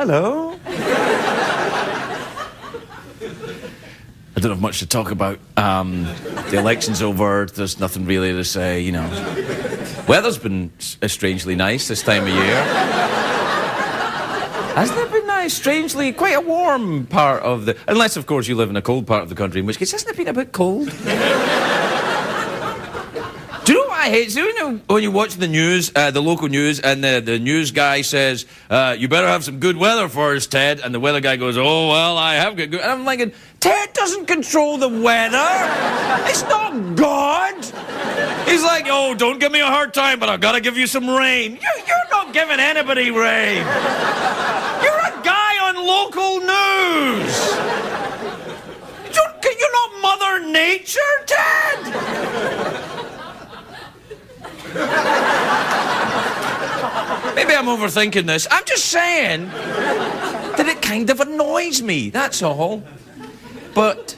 hello. I don't have much to talk about. The election's over. There's nothing really to say, you know. Weather's been strangely nice this time of year. Hasn't it been nice? Strangely, quite a warm part of the... Unless, of course, you live in a cold part of the country, in which case, hasn't it been a bit cold? Do you know what I hate? So, you know, when you watch the news, the local news, and the news guy says, you better have some good weather for us, Ted. And the weather guy goes, oh, well, I have good... And I'm thinking, Ted doesn't control the weather. It's not God. He's like, oh, don't give me a hard time, but I've got to give you some rain. You're not giving anybody rain. You're a guy on local news. You're not Mother Nature, Ted. Maybe I'm overthinking this. I'm just saying that it kind of annoys me, that's all. But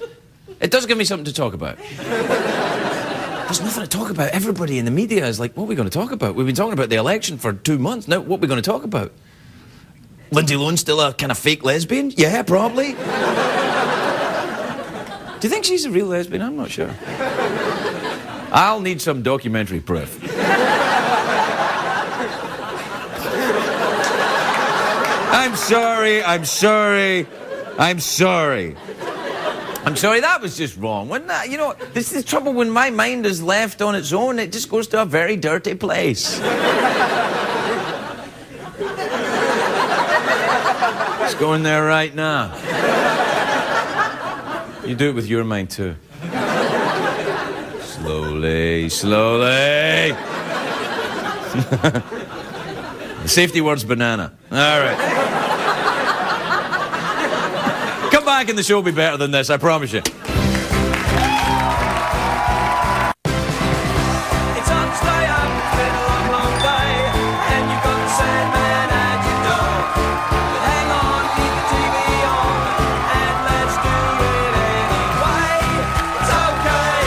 it does give me something to talk about. There's nothing to talk about. Everybody in the media is like, what are we going to talk about? We've been talking about the election for 2 months. Now, what are we going to talk about? Lindsay Lohan's still a kind of fake lesbian? Yeah, probably. Do you think she's a real lesbian? I'm not sure. I'll need some documentary proof. I'm sorry. I'm sorry, that was just wrong, wasn't that? You know, this is the trouble when my mind is left on its own, it just goes to a very dirty place. It's going there right now. You do it with your mind, too. Slowly, slowly. The safety word's banana. All right. Come back and the show will be better than this, I promise you. It's Wednesday, it's been a long, long day, and you've got the same man at your door. But hang on, keep the TV on, and let's do it anyway. It's okay,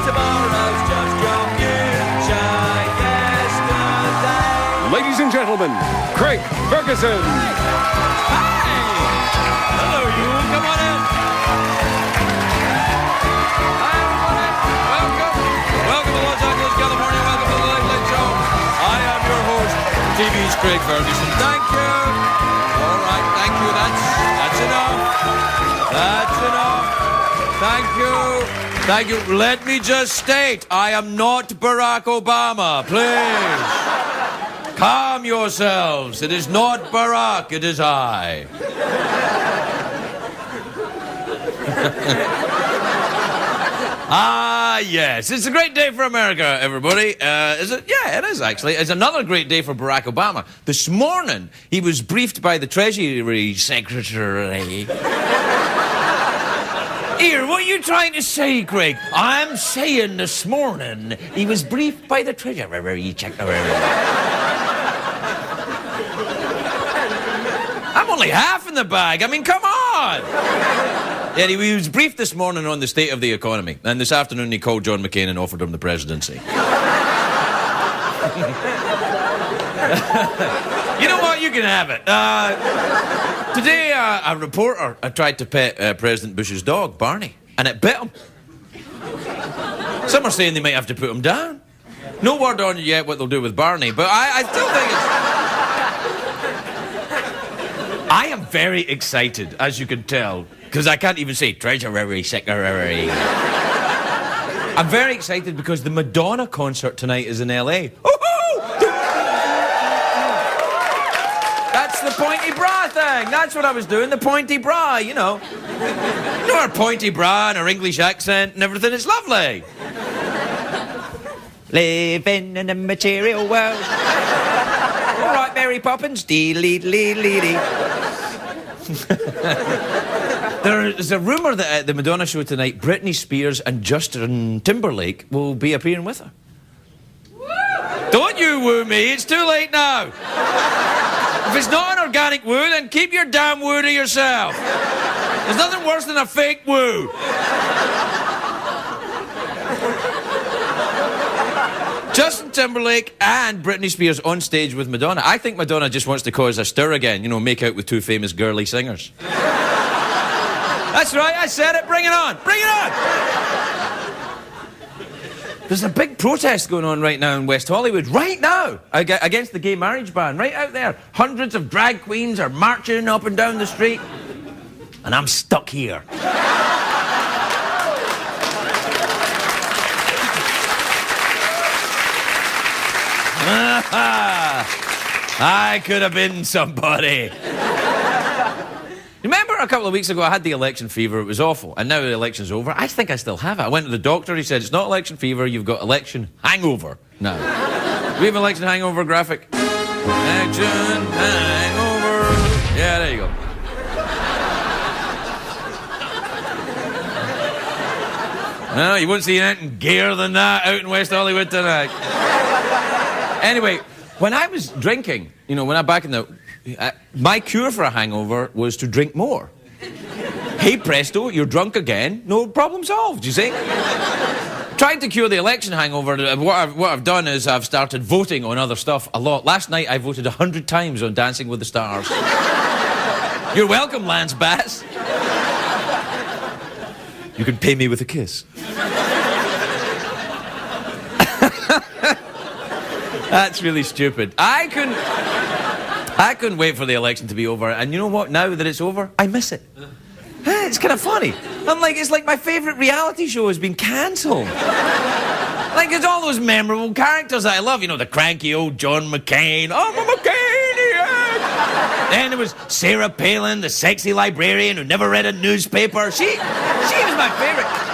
tomorrow's just your future yesterday. Ladies and gentlemen, Craig Ferguson. TV's Craig Ferguson. Thank you. All right, thank you. That's enough. Thank you. Let me just state, I am not Barack Obama. Please. Calm yourselves. It is not Barack, it is I. Yes. It's a great day for America, everybody. Is it? Yeah, it is, actually. It's another great day for Barack Obama. This morning, he was briefed by the Treasury Secretary. Here, what are you trying to say, Craig? I'm saying this morning, he was briefed by the Treasury Secretary. I'm only half in the bag. I mean, come on. Yeah, he was briefed this morning on the state of the economy, and this afternoon he called John McCain and offered him the presidency. You know what? You can have it. Today, a reporter tried to pet President Bush's dog, Barney, and it bit him. Some are saying they might have to put him down. No word on yet what they'll do with Barney, but I still think it's... I am very excited, as you can tell. Because I can't even say Treasury Secretary. I'm very excited because the Madonna concert tonight is in L.A. That's the pointy bra thing. That's what I was doing, the pointy bra, you know. You know, her pointy bra and her English accent and everything. It's lovely. Living in a material world. All right, Mary Poppins. Dee-lee-lee-lee-lee. There's a rumour that at the Madonna show tonight, Britney Spears and Justin Timberlake will be appearing with her. Woo! Don't you woo me, it's too late now. If it's not an organic woo, then keep your damn woo to yourself. There's nothing worse than a fake woo. Justin Timberlake and Britney Spears on stage with Madonna. I think Madonna just wants to cause a stir again, you know, make out with two famous girly singers. That's right, I said it. Bring it on. Bring it on. There's a big protest going on right now in West Hollywood, right now, against the gay marriage ban, right out there. Hundreds of drag queens are marching up and down the street, and I'm stuck here. I could have been somebody. Remember a couple of weeks ago I had the election fever, it was awful, and now the election's over. I think I still have it. I went to the doctor, he said, it's not election fever, you've got election hangover now. Do we have election hangover graphic? Election hangover. Yeah, there you go. No, you won't see anything gayer than that out in West Hollywood tonight. Anyway, when I was drinking, you know, when I'm back in the... my cure for a hangover was to drink more. Hey presto, you're drunk again, no problem solved, you see? Trying to cure the election hangover, what I've done is I've started voting on other stuff a lot. Last night I voted 100 times on Dancing with the Stars. You're welcome, Lance Bass. You can pay me with a kiss. That's really stupid. I couldn't wait for the election to be over. And you know what? Now that it's over, I miss it. It's kind of funny. It's like my favourite reality show has been cancelled. Like, it's all those memorable characters that I love. You know, the cranky old John McCain. I'm a McCainian! Then there was Sarah Palin, the sexy librarian who never read a newspaper. She was my favourite.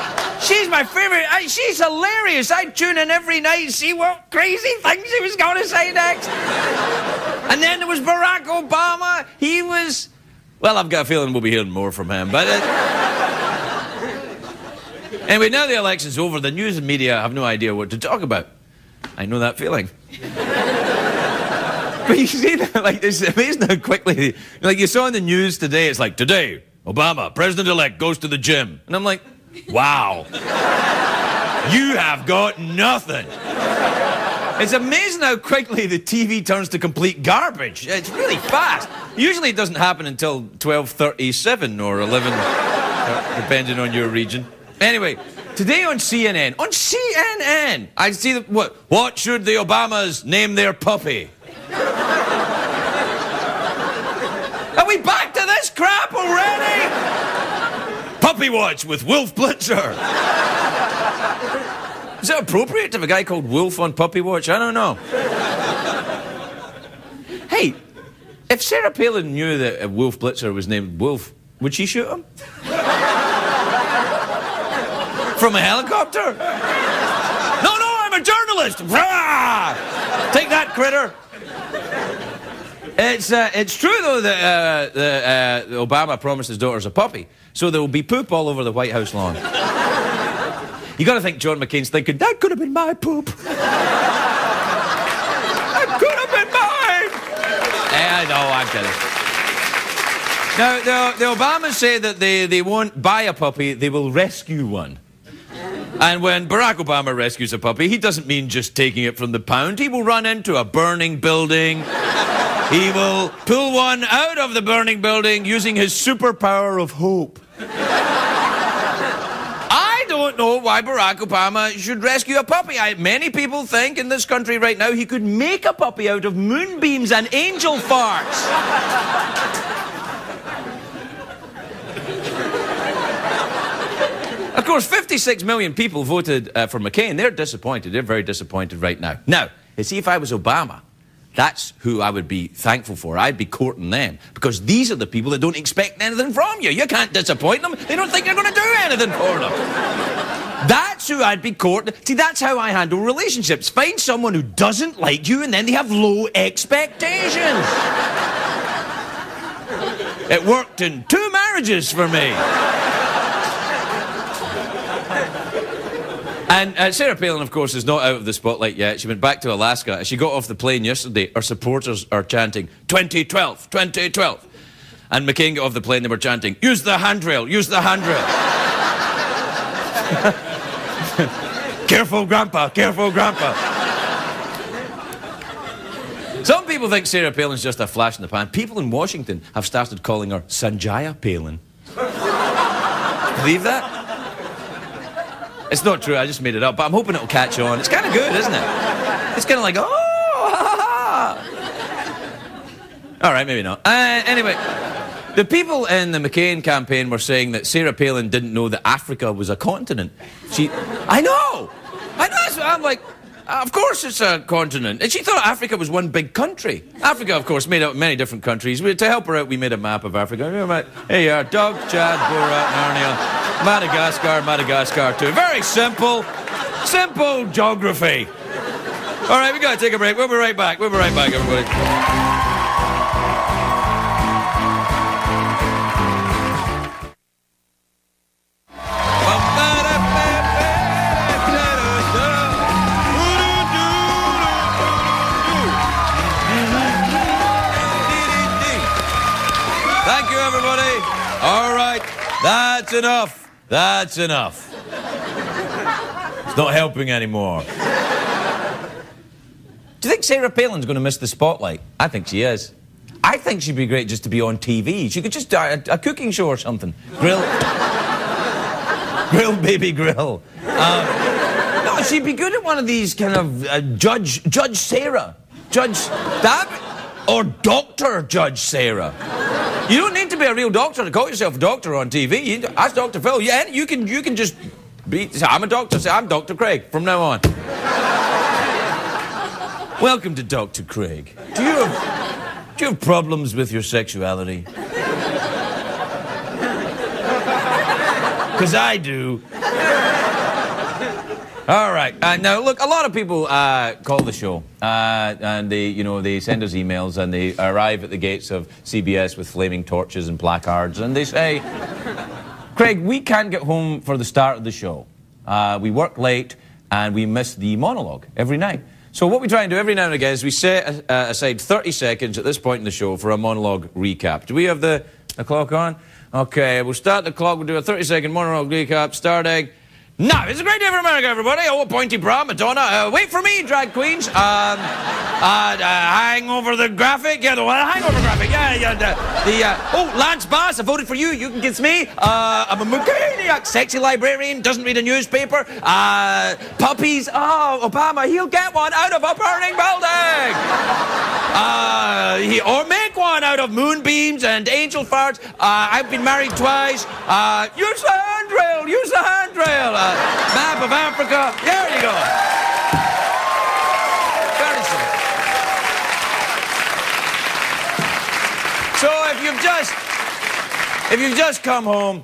She's my favourite. She's hilarious. I'd tune in every night and see what crazy things he was going to say next. And then there was Barack Obama. He was... Well, I've got a feeling we'll be hearing more from him. But anyway, now the election's over, the news and media have no idea what to talk about. I know that feeling. But you see, like, it's amazing how quickly... Like, you saw in the news today, it's like, today, Obama, president-elect, goes to the gym. And I'm like... Wow. You have got nothing. It's amazing how quickly the TV turns to complete garbage. It's really fast. Usually it doesn't happen until 12:37 or 11, depending on your region. Anyway, today on CNN, I see what should the Obamas name their puppy? Are we back to this crap already? Puppy Watch with Wolf Blitzer. Is it appropriate to have a guy called Wolf on Puppy Watch? I don't know. Hey, if Sarah Palin knew that Wolf Blitzer was named Wolf, would she shoot him? From a helicopter? No, I'm a journalist. Take that, critter. It's true, though, that Obama promised his daughters a puppy, so there will be poop all over the White House lawn. You got to think John McCain's thinking, that could have been my poop. That could have been mine. I know, I'm kidding. Now, the Obamas say that they won't buy a puppy, they will rescue one. And when Barack Obama rescues a puppy, he doesn't mean just taking it from the pound. He will run into a burning building. He will pull one out of the burning building using his superpower of hope. I don't know why Barack Obama should rescue a puppy. Many people think in this country right now he could make a puppy out of moonbeams and angel farts. Of course, 56 million people voted for McCain. They're disappointed. They're very disappointed right now. Now, you see, if I was Obama, that's who I would be thankful for. I'd be courting them. Because these are the people that don't expect anything from you. You can't disappoint them. They don't think you're going to do anything for them. That's who I'd be courting. See, that's how I handle relationships. Find someone who doesn't like you and then they have low expectations. It worked in 2 marriages for me. And Sarah Palin, of course, is not out of the spotlight yet. She went back to Alaska. As she got off the plane yesterday, her supporters are chanting, 2012, 2012. And McCain got off the plane, they were chanting, use the handrail, use the handrail. Careful, Grandpa, careful, Grandpa. Some people think Sarah Palin's just a flash in the pan. People in Washington have started calling her Sanjaya Palin. Believe that? It's not true, I just made it up, but I'm hoping it'll catch on. It's kind of good, isn't it? It's kind of like, oh, ha, ha, ha. All right, maybe not. Anyway, the people in the McCain campaign were saying that Sarah Palin didn't know that Africa was a continent. I know! That's what I'm like, of course it's a continent. And she thought Africa was one big country. Africa, of course, made up of many different countries. To help her out, we made a map of Africa. Here you are, Dog, Chad, Borat, Narnia, Madagascar too. Very simple geography. All right, we gotta take a break. We'll be right back, everybody. Thank you, everybody. All right, that's enough. It's not helping anymore. Do you think Sarah Palin's going to miss the spotlight? I think she is. I think she'd be great just to be on TV. She could just do a cooking show or something. Grill, baby, grill. No, she'd be good at one of these kind of Judge Sarah, Judge Dab, or Dr. Judge Sarah. You don't need to be a real doctor to call yourself a doctor on TV. Ask Dr. Phil. Yeah, you can just be. I'm a doctor. Say I'm Dr. Craig from now on. Welcome to Dr. Craig. Do you have problems with your sexuality? Because I do. All right. Now, look, a lot of people call the show, and they send us emails, and they arrive at the gates of CBS with flaming torches and placards, and they say, Craig, we can't get home for the start of the show. We work late, and we miss the monologue every night. So what we try and do every now and again is we set aside 30 seconds at this point in the show for a monologue recap. Do we have the clock on? Okay, we'll start the clock. We'll do a 30-second monologue recap starting now. It's a great day for America, everybody. Oh, pointy bra, Madonna. Wait for me, drag queens. Hangover the graphic. Yeah, the hangover graphic. Oh, Lance Bass, I voted for you. You can kiss me. I'm a maniac. Sexy librarian. Doesn't read a newspaper. Puppies. Oh, Obama, he'll get one out of a burning building. Or make one out of moonbeams and angel farts. I've been married twice. Use the handrail. Use the handrail. Map of Africa. There you go. Very simple. So if you've just come home,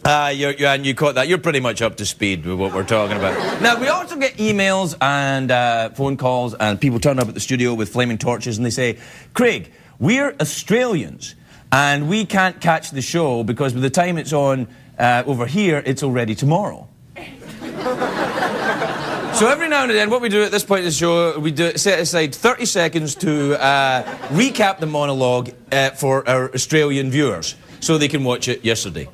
and you caught that, you're pretty much up to speed with what we're talking about. Now, we also get emails and phone calls, and people turn up at the studio with flaming torches, and they say, Craig, we're Australians, and we can't catch the show because by the time it's on over here, it's already tomorrow. So every now and then, what we do at this point in the show, we set aside 30 seconds to recap the monologue for our Australian viewers, so they can watch it yesterday.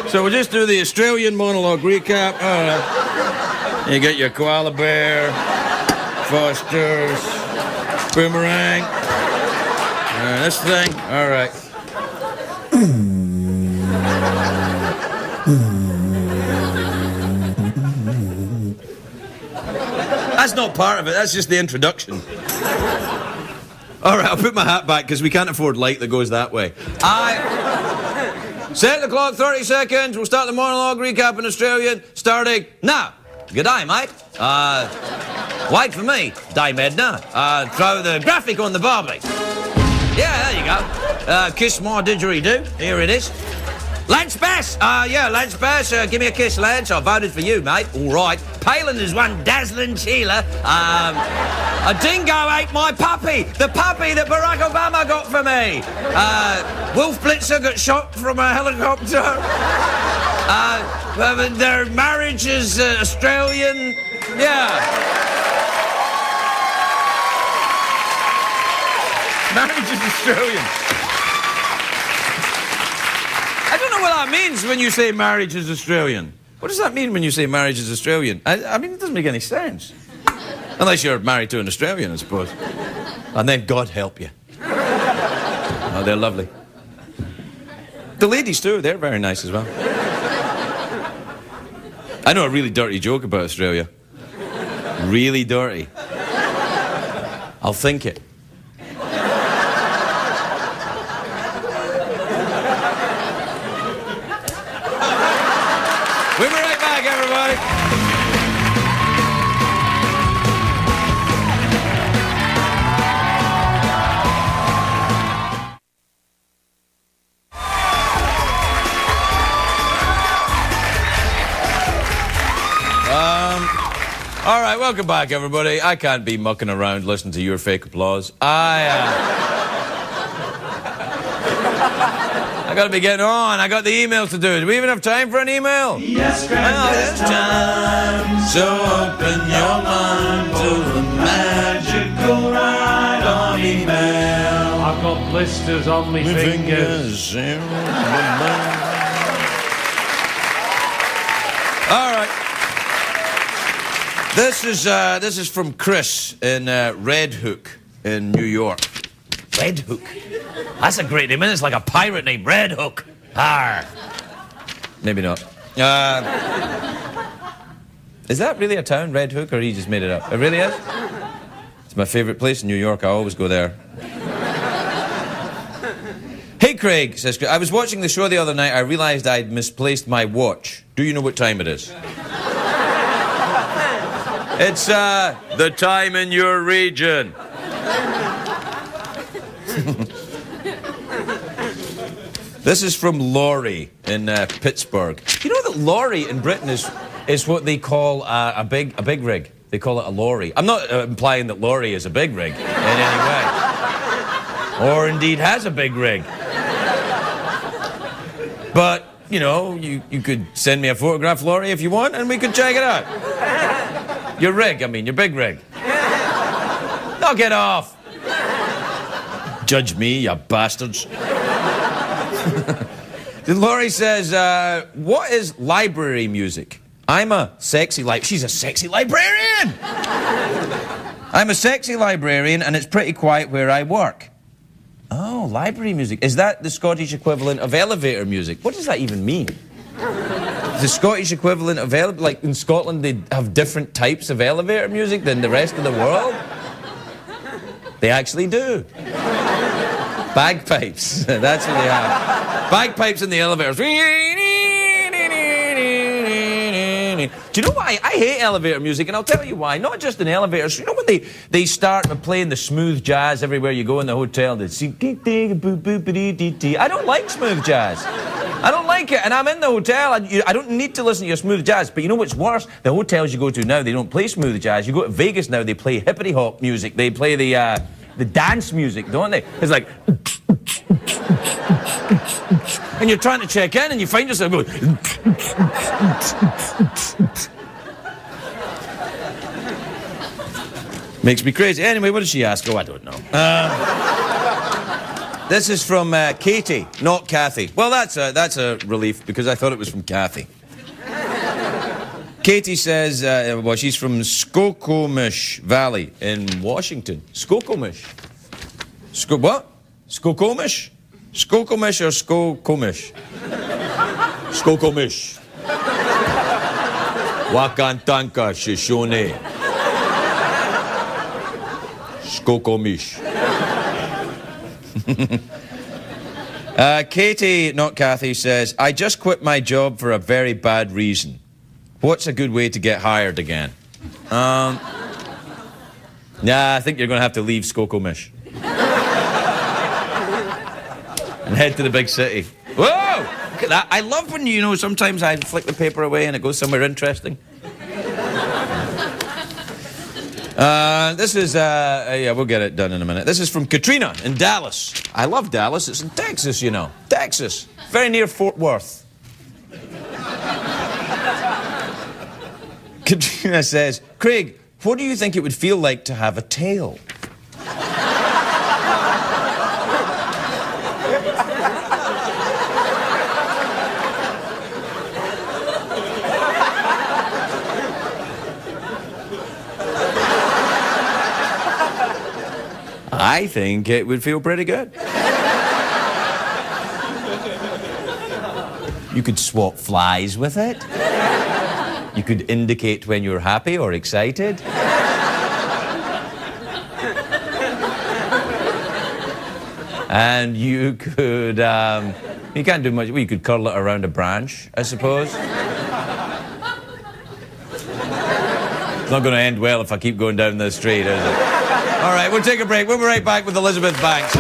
So we'll just do the Australian monologue recap. All right. You get your koala bear, Foster's, boomerang, this thing. All right. That's not part of it, that's just the introduction. All right, I'll put my hat back because we can't afford light that goes that way. Set the clock, 30 seconds. We'll start the monologue recap in Australian, starting now. Good day, mate. Wait for me, Dame Edna. Throw the graphic on the barbie. Yeah, there you go. Kiss my didgeridoo. Here it is. Lance Bass. Lance Bass. Give me a kiss, Lance. I voted for you, mate. All right. Palin is one dazzling Sheila. A dingo ate my puppy. The puppy that Barack Obama got for me. Wolf Blitzer got shot from a helicopter. Their marriage is Australian. Yeah. Marriage is Australian. I don't know what that means when you say marriage is Australian. What does that mean when you say marriage is Australian? I mean, it doesn't make any sense. Unless you're married to an Australian, I suppose. And then God help you. Oh, they're lovely. The ladies too, they're very nice as well. I know a really dirty joke about Australia. Really dirty. I'll think it. We'll be right back, everybody. All right, welcome back, everybody. I can't be mucking around listening to your fake applause. I gotta be getting on. I got the emails to do. Do we even have time for an email? Yes, Grant, there's time. So open your mind to the magical ride on email. I've got blisters on my fingers. All right. This is from Chris in Red Hook in New York. Red Hook? That's a great name, and it's like a pirate name, Red Hook. Arr. Maybe not. Is that really a town, Red Hook, or he just made it up? It really is? It's my favourite place in New York. I always go there. Hey, Craig, says Craig. I was watching the show the other night. I realised I'd misplaced my watch. Do you know what time it is? It's the time in your region. This is from Laurie in Pittsburgh. You know that lorry in Britain is what they call a big rig. They call it a lorry. I'm not implying that Laurie is a big rig in any way, or indeed has a big rig. But you know, you could send me a photograph, Laurie, if you want, and we could check it out. Your rig, I mean, your big rig. Knock it off. Judge me, you bastards. Laurie says, what is library music? I'm a sexy She's a sexy librarian! I'm a sexy librarian and it's pretty quiet where I work. Oh, library music. Is that the Scottish equivalent of elevator music? What does that even mean? The Scottish equivalent of like in Scotland they have different types of elevator music than the rest of the world? They actually do. Bagpipes. That's what they have. Bagpipes in the elevators. Do you know why? I hate elevator music, and I'll tell you why. Not just in elevators. You know when they start playing the smooth jazz everywhere you go in the hotel? I don't like smooth jazz. I don't like it, and I'm in the hotel. I don't need to listen to your smooth jazz. But you know what's worse? The hotels you go to now, they don't play smooth jazz. You go to Vegas now, they play hippity hop music. They play the dance music, don't they? It's like... And you're trying to check in and you find yourself going... Makes me crazy. Anyway, what did she ask? Oh, I don't know. This is from Katie, not Kathy. Well, that's a relief because I thought it was from Kathy. Katie says, well, she's from Skokomish Valley in Washington. Skokomish. What? Skokomish? Skokomish or Skokomish? Skokomish. Wakantanka Shishone. Skokomish. Katie, not Kathy, says, I just quit my job for a very bad reason. What's a good way to get hired again? Nah, I think you're going to have to leave Skokomish. And head to the big city. Whoa! Look at that. I love when, you know, sometimes I flick the paper away and it goes somewhere interesting. This is, yeah, we'll get it done in a minute. This is from Katrina in Dallas. I love Dallas. It's in Texas, you know. Texas. Very near Fort Worth. Katrina says, Craig, what do you think it would feel like to have a tail? I think it would feel pretty good. You could swap flies with it. You could indicate when you're happy or excited. And you could, you can't do much. Well, you could curl it around a branch, I suppose. It's not going to end well if I keep going down this street, is it? All right, we'll take a break. We'll be right back with Elizabeth Banks.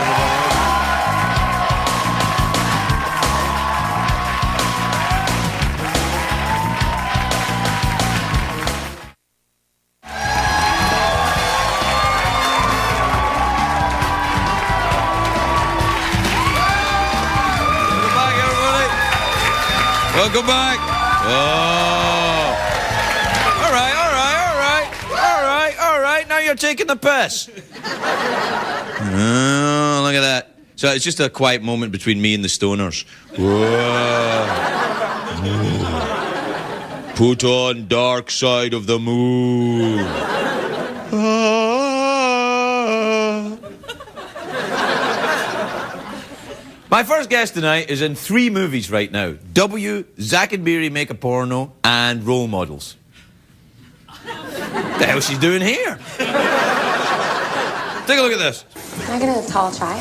Welcome back. Oh. All right. Now you're taking the piss. Oh, look at that. So it's just a quiet moment between me and the stoners. Whoa. Put on Dark Side of the Moon. My first guest tonight is in 3 movies right now. W, Zack and Miri Make a Porno, and Role Models. What the hell she's doing here? Take a look at this. Can I get a tall chai?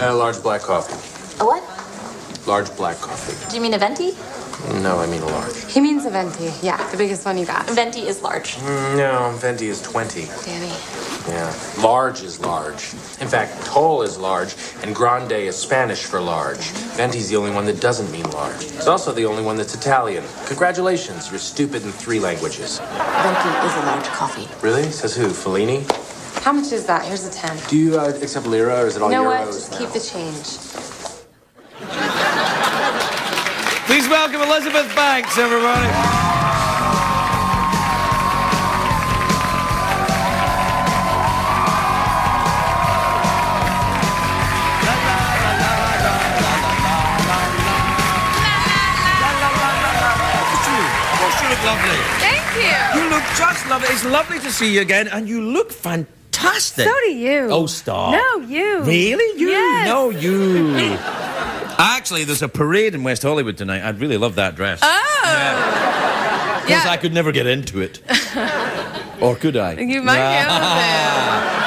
A large black coffee. A what? Large black coffee. Do you mean a venti? No, I mean a large. He means a venti. Yeah, the biggest one you got. Venti is large. No, venti is 20. Danny. Yeah. Large is large. In fact, tall is large, and grande is Spanish for large. Venti's the only one that doesn't mean large. It's also the only one that's Italian. Congratulations, you're stupid in 3 languages. Venti is a large coffee. Really? Says who? Fellini? How much is that? Here's a 10. Do you accept lira, or is it all You know euros what? Just now? keep the change. Please welcome Elizabeth Banks, everybody. You look lovely. Thank you. You look just lovely. It's lovely to see you again, and you look fantastic. So do you. Oh, stop. No, you. Really? You? Yes. No, you. Actually, there's a parade in West Hollywood tonight. I'd really love that dress. Oh. Of course, I could never get into it. Or could I? You might be able to.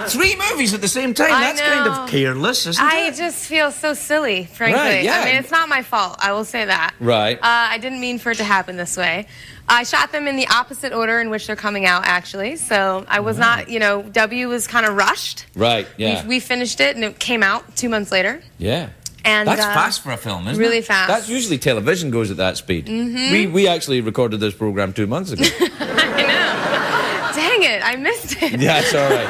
3 movies at the same time. I That's kind know. of careless, isn't I it? just feel so silly, frankly. Right, yeah. I mean, it's not my fault. I will say that. Right. I didn't mean for it to happen this way. I shot them in the opposite order in which they're coming out, actually. So I was not, W was kind of rushed. Right, yeah. We finished it, and it came out 2 months later. Yeah. And That's fast for a film, isn't it? really fast. That's usually television goes at that speed. Mm-hmm. We actually recorded this program 2 months ago. I know. Dang it, I missed it. Yeah, it's all right.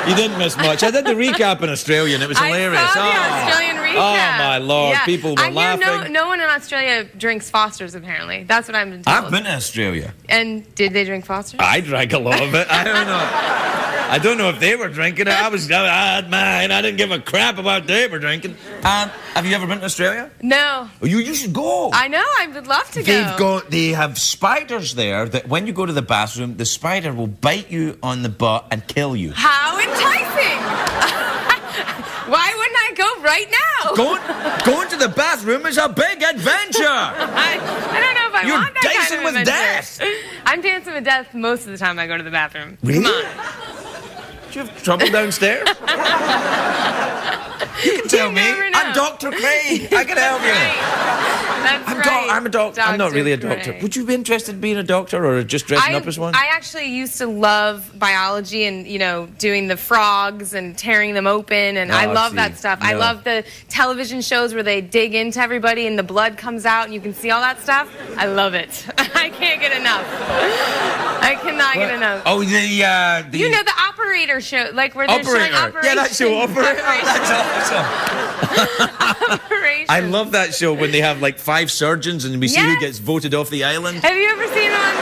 You didn't miss much. I did the recap in Australian. It was hilarious. I saw the Australian recap. Oh, my Lord. Yeah. People were laughing. I hear no one in Australia drinks Fosters, apparently. That's what I've been told. I've been to Australia. And did they drink Fosters? I drank a lot of it. I don't know. I don't know if they were drinking it. I had mine. I didn't give a crap about they were drinking. Have you ever been to Australia? No. Oh, you should go. I know. I would love to go. They have spiders there that when you go to the bathroom, the spider will bite you on the butt and kill you. How enticing! Why wouldn't I go right now? Going to the bathroom is a big adventure. I don't know if I You're want that dancing kind of with adventure. death. I'm dancing with death most of the time I go to the bathroom. Really? Come on. Do you have trouble downstairs? You can tell me. never know. I'm Dr. Craig. I can help you. That's I'm right. I'm a doctor. I'm not really a doctor. Craig. Would you be interested in being a doctor or just dressing up as one? I actually used to love biology and, doing the frogs and tearing them open, and I love that stuff. I No. love the television shows where they dig into everybody and the blood comes out and you can see all that stuff. I love it. I can't get enough. I cannot get enough. Oh, the the operator show, like where they're showing Operator. Yeah, that show, Operator. That's awesome. Operation. I love that show when they have like 5 surgeons and we see who Yes. gets voted off the island. Have you ever seen the ones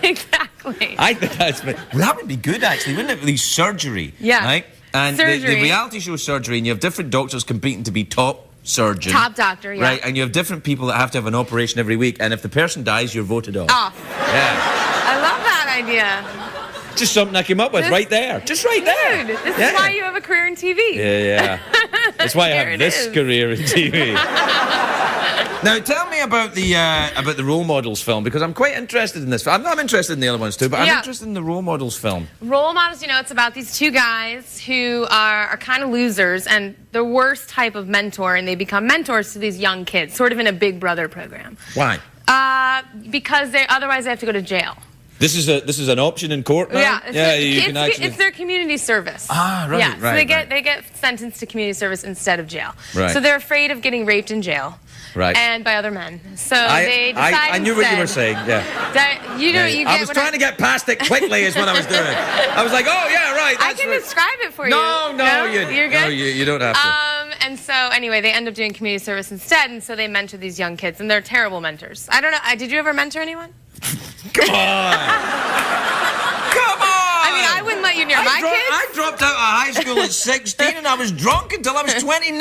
where... Exactly. I think that would be good, actually, wouldn't it? These surgery. Yeah. Right? And the Surgery. reality show surgery, and you have different doctors competing to be top surgeon. Top doctor, yeah. Right? And you have different people that have to have an operation every week, and if the person dies, you're voted off. Off. Yeah. I love that idea. Just something I came up with right there. Just right there. Dude, this is why you have a career in TV. Yeah. That's why I There have it this is. career in TV. Now, tell me about the role models film, because I'm quite interested in this. I'm interested in the other ones too, but I'm interested in the role models film. Role models, you know, it's about these two guys who are kind of losers and the worst type of mentor, and they become mentors to these young kids, sort of in a Big Brother program. Why? Because otherwise they have to go to jail. This is an option in court now? It's their community service. Ah, right, yeah, so right, they get sentenced to community service instead of jail. Right. So they're afraid of getting raped in jail. Right. And by other men. So they decide I knew what you were saying, yeah. I was trying to get past it quickly is what I was doing. I was like, oh, yeah, right. I can describe it for you. No, you're good? No, you don't have to. And so, anyway, they end up doing community service instead, and so they mentor these young kids, and they're terrible mentors. I don't know, did you ever mentor anyone? Come on! Come on! I mean, I wouldn't let you near my kids. I dropped out of high school at 16 and I was drunk until I was 29.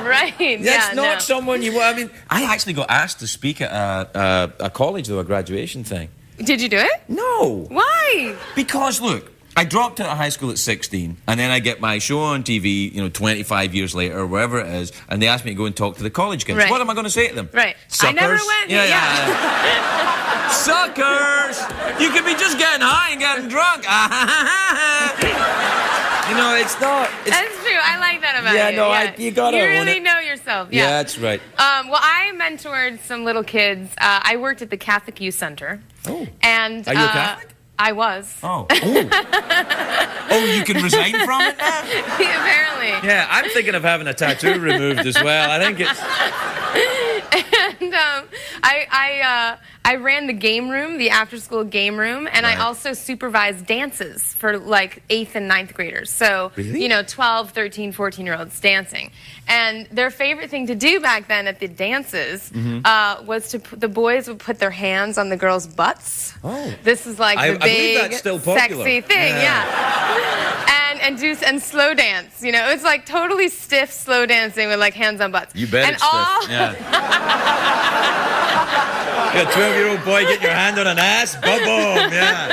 Right. That's not someone you... I mean, I actually got asked to speak at a college, though, a graduation thing. Did you do it? No. Why? Because, look, I dropped out of high school at 16, and then I get my show on TV, 25 years later, or wherever it is, and they asked me to go and talk to the college kids. Right. What am I going to say to them? Right. Suckers. I never went. Yeah. Suckers! You could be just getting high and getting drunk. It's not... That's true. I like that about you. Yeah, no, you gotta You own really it. know yourself. Yeah, Yeah, that's right. Well, I mentored some little kids. I worked at the Catholic Youth Center. Oh. And, Are you a Catholic? I was. Oh. Oh, you can resign from it now? Apparently. Yeah, I'm thinking of having a tattoo removed as well. I think it's... And I ran the game room, the after-school game room, and I also supervised dances for like 8th and 9th graders. So, Really? 12, 13, 14-year-olds dancing. And their favorite thing to do back then at the dances was the boys would put their hands on the girls' butts. Oh. This is like I the believe big, that's still popular. sexy thing, and slow dance, it's like totally stiff slow dancing with like hands on butts. You bet and it's stiff. Yeah. You're a 12-year-old boy getting your hand on an ass, boom, yeah.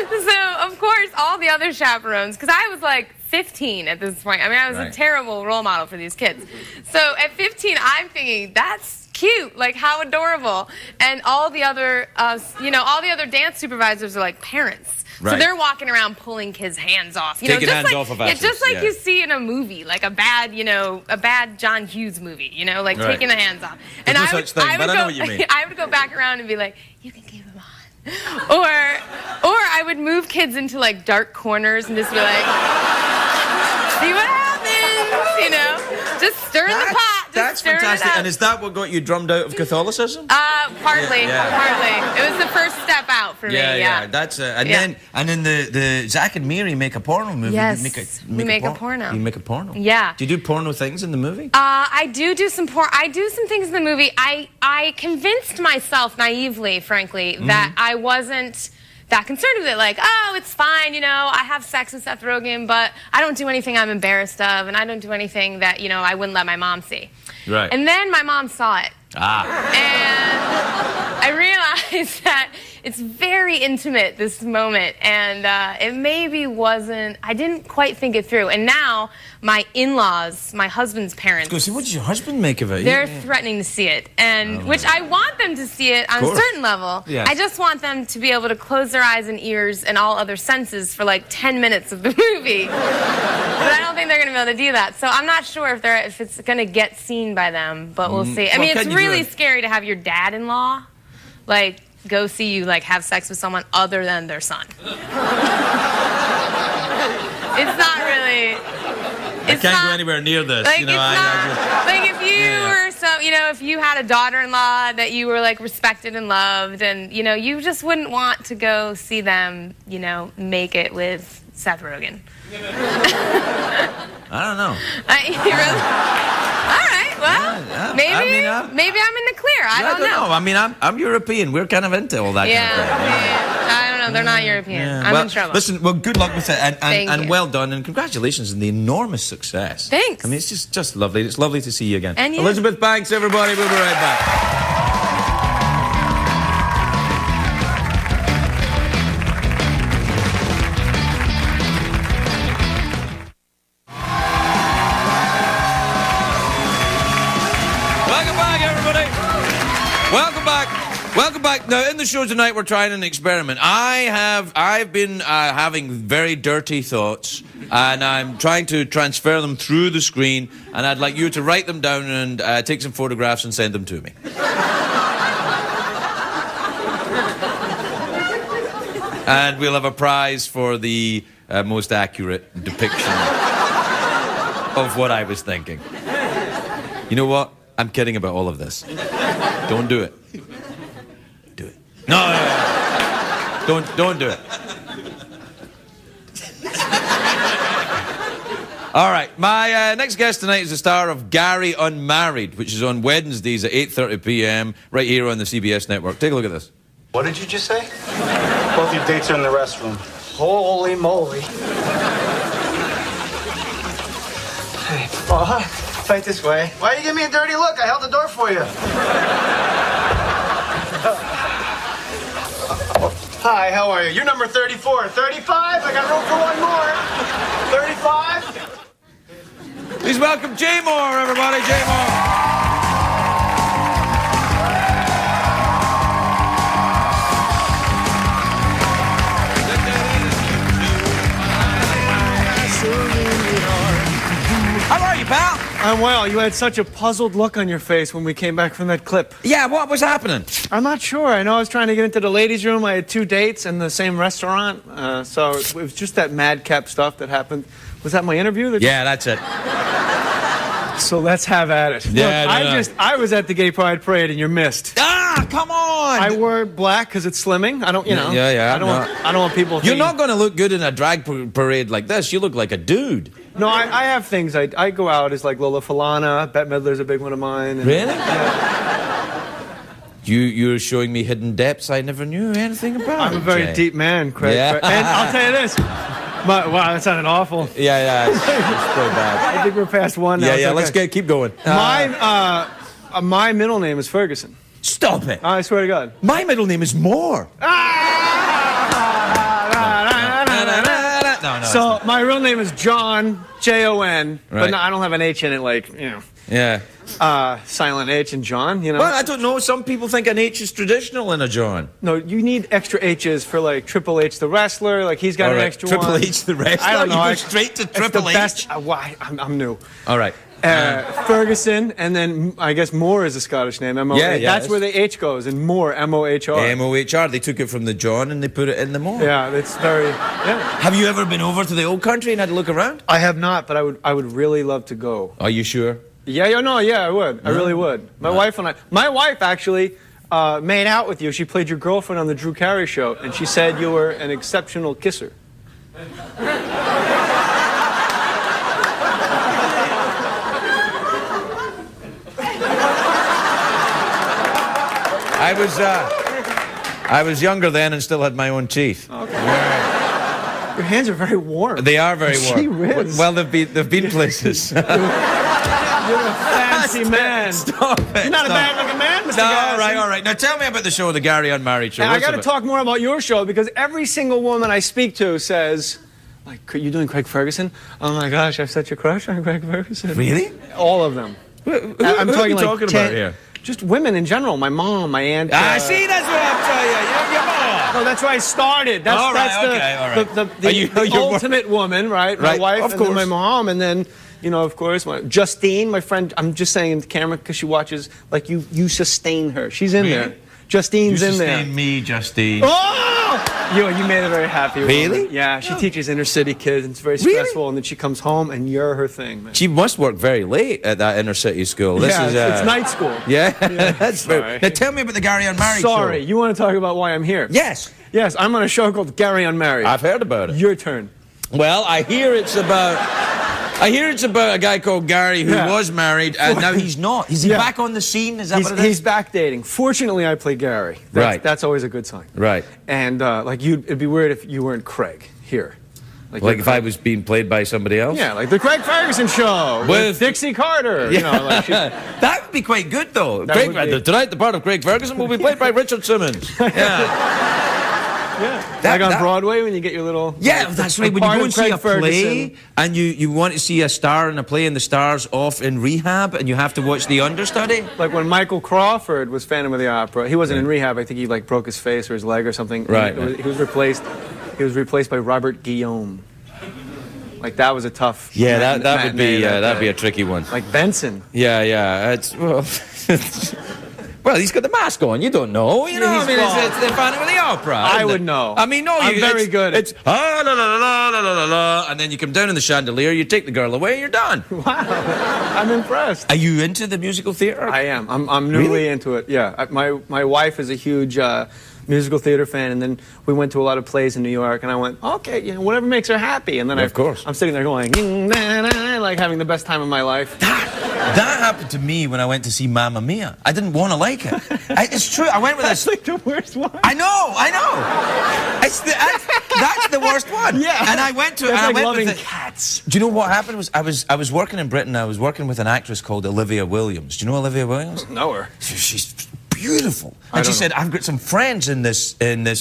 So, of course, all the other chaperones, because I was like 15 at this point. I mean, I was a terrible role model for these kids. So at 15, I'm thinking, that's cute, like how adorable. And all the other, all the other dance supervisors are like parents. So they're walking around pulling kids' hands off. Taking just hands like, off of yeah, just like yeah. you see in a movie, like a bad John Hughes movie, taking the hands off. There's no such thing, but I know what you mean. I would go back around and be like, you can keep them on. Or I would move kids into like dark corners and just be like, see what happens, just stir in the pot. That's fantastic. And is that what got you drummed out of Catholicism? Partly. It was the first step out for me. Yeah. That's and then the Zack and Miri make a porno movie. Yes, we make a porno. You make a porno. Yeah. Do you do porno things in the movie? I do some porn. I do some things in the movie. I convinced myself naively, frankly, that I wasn't that concerned with it. Like, oh, it's fine, I have sex with Seth Rogen, but I don't do anything I'm embarrassed of, and I don't do anything that, I wouldn't let my mom see. Right. And then my mom saw it. And I realized that it's very intimate, this moment, and it maybe wasn't, I didn't quite think it through. And now my in-laws, my husband's parents, what does your husband make of it? they're threatening to see it, and which I want them to see it on a certain level. Yes. I just want them to be able to close their eyes and ears and all other senses for like 10 minutes of the movie. But I don't think they're going to be able to do that. So I'm not sure if it's going to get seen by them, but we'll see. I mean, it's really scary to have your dad-in-law like go see you like have sex with someone other than their son. It's not really. I can't go anywhere near this. Like, like if you were if you had a daughter-in-law that you were like respected and loved, and you just wouldn't want to go see them, make it with Seth Rogen. I don't know. All right, well, maybe I'm in the clear. I don't know. I mean, I'm European. We're kind of into all that kind of thing. I don't know. They're not European. I'm in trouble. Listen, good luck with it, Thank and you. well done, and congratulations on the enormous success. Thanks. I mean, it's just lovely. It's lovely to see you again. And you. Elizabeth Banks, everybody. We'll be right back. Thank you, everybody. Welcome back. Welcome back. Now, in the show tonight, we're trying an experiment. I've been having very dirty thoughts, and I'm trying to transfer them through the screen, and I'd like you to write them down and take some photographs and send them to me. And we'll have a prize for the most accurate depiction of what I was thinking. You know what? I'm kidding about all of this. Don't do it. Do it. No. Don't do it. All right. My next guest tonight is the star of Gary Unmarried, which is on Wednesdays at 8:30 p.m. right here on the CBS network. Take a look at this. What did you just say? Both your dates are in the restroom. Holy moly. Hey, fight this way. Why you give me a dirty look? I held the door for you. Hi, how are you? You're number 34. 35? I got room for one more. 35? Please welcome Jay Mohr, everybody. Jay Mohr. How are you, pal? I'm well. You had such a puzzled look on your face when we came back from that clip. Yeah, what was happening? I'm not sure. I know I was trying to get into the ladies' room. I had 2 dates in the same restaurant. So it was just that madcap stuff that happened. Was that my interview? Yeah, that's it. So let's have at it. Yeah, Look, I was at the Gay Pride Parade and you're missed. Ah, come on! I wore black because it's slimming. I don't, you know. Yeah. I don't want people You're thinking, not going to look good in a drag parade like this. You look like a dude. No, I have things. I go out as like Lola Falana. Bette Midler's a big one of mine. And, Really? Yeah. You're showing me hidden depths I never knew anything about. I'm a very Jay. deep man, Craig. Yeah. And I'll tell you this. Wow, that sounded awful. Yeah, it's pretty bad. I think we're past one now. Yeah, It's okay. let's keep going. My middle name is Ferguson. Stop it. I swear to God. My middle name is Mohr. No, So my real name is John, Jon, but Right. no, I don't have an H in it, like, you know, Yeah. silent H in John, you know. Well, I don't know. Some people think an H is traditional in a John. No, you need extra H's for like Triple H the wrestler, like he's got All an right. extra Triple one. H the wrestler? I don't know. You go I- straight to it's Triple the H? best. I'm new. All right. Ferguson, and then I guess Mohr is a Scottish name. M-O-H. Yeah, That's where the H goes, and Mohr, M-O-H-R. M-O-H-R. They took it from the John and they put it in the Mohr. Yeah, it's very. Yeah. Have you ever been over to the old country and had a look around? I have not, but I would really love to go. Are you sure? Yeah, I would. I really would. My wife actually made out with you. She played your girlfriend on the Drew Carey show, and she said you were an exceptional kisser. I was younger then and still had my own teeth. Okay. Your hands are very warm. They are very warm. Gee whiz. Well, they've been places. You're a fancy man. Stop it. You're not a bad-looking man, Mr. Garrison. All right. Now tell me about the show, the Gary Unmarried show. And I What's got to it talk more about your show because every single woman I speak to says, like, you doing Craig Ferguson? Oh my gosh, I have such a crush on Craig Ferguson. Really? All of them. Who I'm are talking you like talking 10 about here? Just women in general. My mom, my aunt. See, that's what I'm telling you. You're more. No, that's where I started. That's, All right, that's the, okay, all right. the ultimate woman, right? My Right, wife, of and then course. my mom, and then, you know, of course, Justine, my friend. I'm just saying in the camera because she watches. Like you sustain her. She's in there. Justine's in there. Me, Justine. Oh! You made her very happy. Really? Woman. Yeah, she teaches inner city kids, and it's very stressful. And then she comes home, and you're her thing, man. She must work very late at that inner city school. This Yeah, is it's night school. Yeah, that's Sorry. very. Now tell me about the Gary Unmarried show. Sorry, you want to talk about why I'm here? Yes, Yes, I'm on a show called Gary Unmarried. I've heard about it. Your turn. Well, I hear it's about a guy called Gary who was married and now he's not. Is he back on the scene? Is that what it is? He's back dating. Fortunately, I play Gary. Right. That's always a good sign. Right. And it'd be weird if you weren't Craig here. Like if I was being played by somebody else? Yeah, like the Craig Ferguson show with Dixie Carter. Yeah. You know, like that would be quite good, though. That would be. Tonight, the part of Craig Ferguson will be played by Richard Simmons. Yeah. Like on Broadway when you get your little... Yeah, that's right. When you part go of and see Craig a play Ferguson. and you want to see a star in a play and the star's off in rehab and you have to watch the understudy. Like when Michael Crawford was Phantom of the Opera, he wasn't in rehab. I think he like broke his face or his leg or something. Right. He was replaced. He was replaced by Robert Guillaume. Like that was a tough. Yeah, that would be matinee that'd be a day. tricky one. Like Benson. Yeah. It's well. Well, he's got the mask on. You don't know. You know, Yeah, I mean, well, it's the Phantom of the Opera. I isn't would it? know. I mean, no, I'm very good at- It's la la la la la la la, and then you come down in the chandelier. You take the girl away. You're done. Wow, I'm impressed. Are you into the musical theater? I am. I'm newly Really? into it. Yeah. My wife is a huge musical theater fan, and then we went to a lot of plays in New York, and I went, okay, you know, whatever makes her happy. And then Of course. I'm sitting there going, like having the best time of my life. That happened to me when I went to see Mamma Mia. I didn't want to like it. It's true. I went with That's this. like the worst one. I know. That's the worst one. Yeah. And I went to. That's and like I went loving with the, cats. Do you know what happened? Was I was working in Britain. I was working with an actress called Olivia Williams. Do you know Olivia Williams? Know her. She's beautiful. I And she don't said, "I've got some friends in this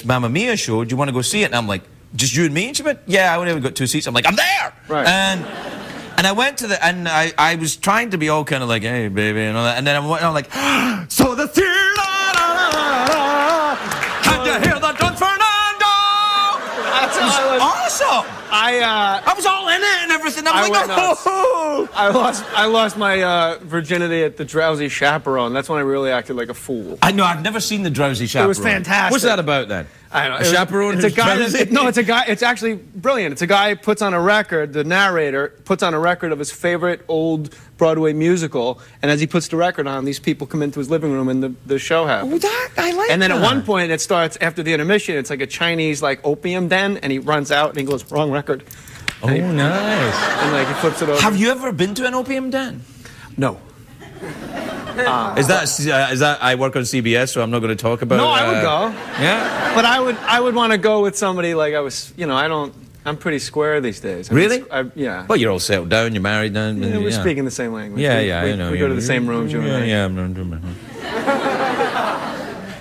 Mamma Mia show. Do you want to go see it?" And I'm like, "Just you and me?" And she went, "Yeah, I only got 2 seats." I'm like, "I'm there." Right. And I went to and I was trying to be all kind of like, "Hey, baby," and all that. And then I'm like, "So the theater, can you hear the Don Fernando?" That's It was awesome. I was all in it and everything. I was I like, went nuts. "Oh." I lost my virginity at the Drowsy Chaperone. That's when I really acted like a fool. I know. I've never seen the Drowsy Chaperone. It was fantastic. What's that about then? I don't know. A chaperone It's a who's guy. drowsy? No, it's a guy. It's actually brilliant. It's a guy who puts on a record. The narrator puts on a record of his favorite old Broadway musical, and as he puts the record on, these people come into his living room, and the show happens. I like And then that. at one point, it starts after the intermission. It's like a Chinese like opium den, and he runs out and he goes, "Wrong record." Oh, nice. And like he flips it over. Have you ever been to an opium den? No. Is that I work on CBS, so I'm not going to talk about. No, I would go. Yeah. But I would want to go with somebody like I was. You know, I'm pretty square these days. Really? Yeah. Well, you're all settled down. You're married now. Yeah, we're speaking the same language. Yeah, We I know. We go to the same rooms, you and I. Yeah.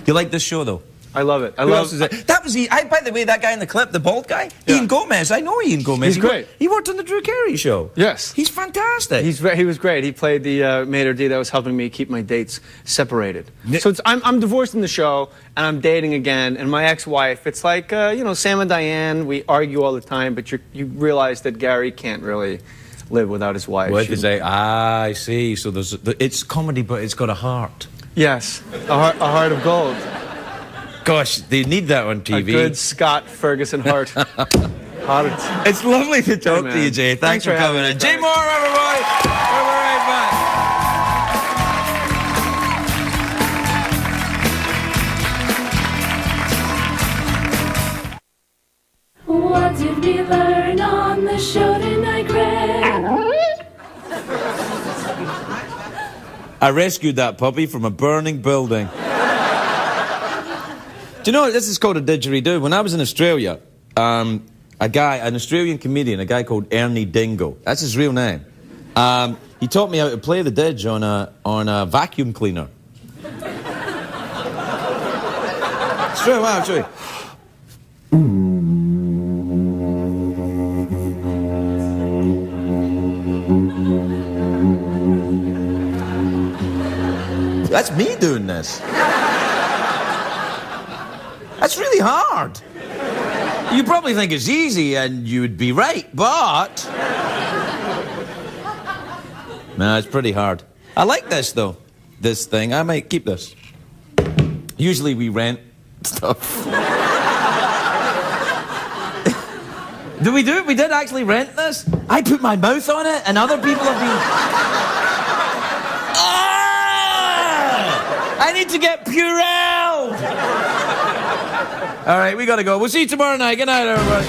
You like this show, though? I love it. Who else is it? That was by the way, that guy in the clip, the bald guy, Yeah. Ian Gomez. I know Ian Gomez. He's great. He worked on the Drew Carey show. Yes. He's fantastic. He was great. He played the maitre d' that was helping me keep my dates separated. So I'm divorced in the show, and I'm dating again. And my ex-wife, it's like you know, Sam and Diane. We argue all the time, but you realize that Gary can't really live without his wife. What is it? I see. So it's comedy, but it's got a heart. Yes, a heart of gold. Gosh, they need that on TV. A good Scott Ferguson heart. It's lovely to talk Hey, to you, man. Jay. Thanks for having coming me. in. Jay Mohr, everybody. We'll be right back. What did we learn on the show tonight, Greg? I rescued that puppy from a burning building. Do you know, this is called a didgeridoo. When I was in Australia, an Australian comedian, a guy called Ernie Dingo, that's his real name, he taught me how to play the didge on a vacuum cleaner. Straight away, I'll show you. That's me doing this. That's really hard. You probably think it's easy, and you'd be right, but... No, it's pretty hard. I like this, though. This thing. I might keep this. Usually we rent stuff. Did we do it? We did actually rent this? I put my mouth on it, and other people have been... I need to get Purell! All right, we gotta go. We'll see you tomorrow night. Good night, everybody.